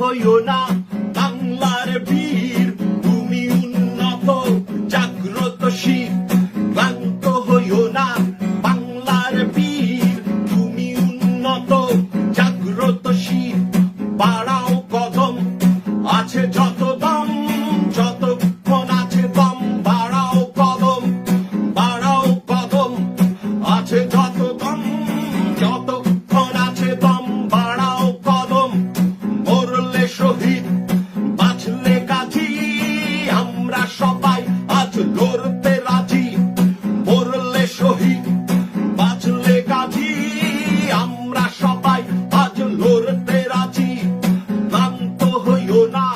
হইও না বাংলার বীর, তুমি উন্নত জাগ্রতশীল। ক্লান্ত হইও না বাংলার বীর, তুমি উন্নত জাগ্রতশীল। বাড়াও কদম, আছে যত দম, যতক্ষণ আছে দম। বাড়াও কদম, বাড়াও কদম, আছে যত দম, যতক্ষণ আছে দম। বাড়াও কদম, মরলে শহীদ বাঁচলে গাজী, আমরা সবাই আজ লড়তে রাজি। মরলে শহীদ বাঁচলে গাজী, আমরা সবাই আজ লড়তে রাজি। ক্লান্ত হইও না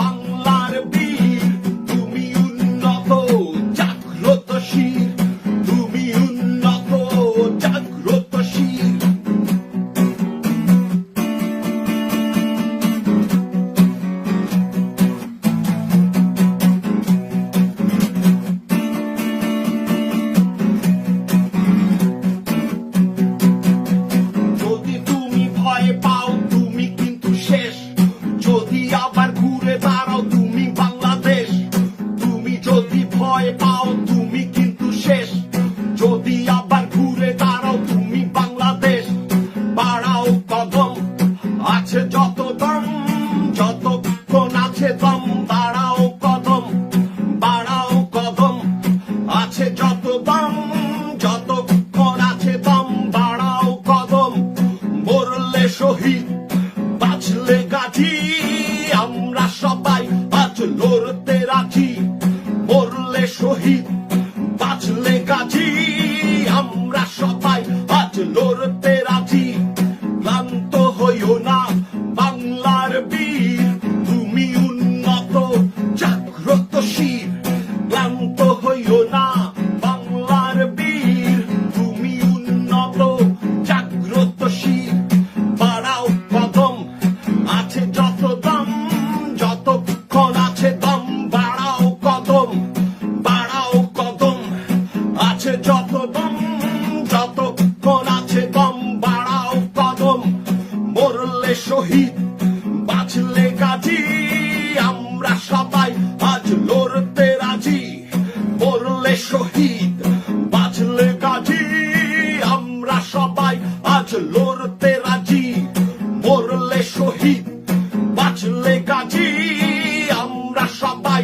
বাংলার বীর, তুমি উন্নত জাগ্রতশীল, তুমি উন্নত জাগ্রতশীল। যদি তুমি ভয় পাও তুমি কিন্তু শেষ, যদি আবার ঘুরে দাঁড়াও তুমি বাংলাদেশ। তুমি যদি ভয় পাও তুমি কিন্তু শেষ, যদি আবার ঘুরে দাঁড়াও তুমি বাংলাদেশ। বাড়াও কদম, আছে যত দম, যতক্ষণ আছে দম। বাড়াও কদম, বাড়াও কদম, আছে যত দম, যতক্ষণ আছে দম। বাড়াও কদম, মরলে শহীদ বাঁচলে গাজী, আমরা সবাই আজ লড়তে রাজি। মরলে শহীদ বাঁচলে গাজী, আমরা সবাই আজ লড়তে রাজি। ক্লান্ত হইও না বাংলার বীর, তুমি উন্নত জাগ্রতশীল। ক্লান্ত হইও না বাংলার বীর, তুমি উন্নত জাগ্রতশীল। বাড়াও কদম, আছে যত দম, যতক্ষণ আছে দম। বাড়াও কদম, বাড়াও কদম, আছে যত দম, যতক্ষণ আছে দম। বাড়াও কদম, মরলে শহীদ বাঁচলে গাজী, আমরা সবাই আজ লড়তে রাজি। মরলে শহীদ বাঁচলে গাজী, আমরা সবাই আজ লড়তে রাজি। মরলে শহীদ বাঁচলে গাজী, আমরা সবাই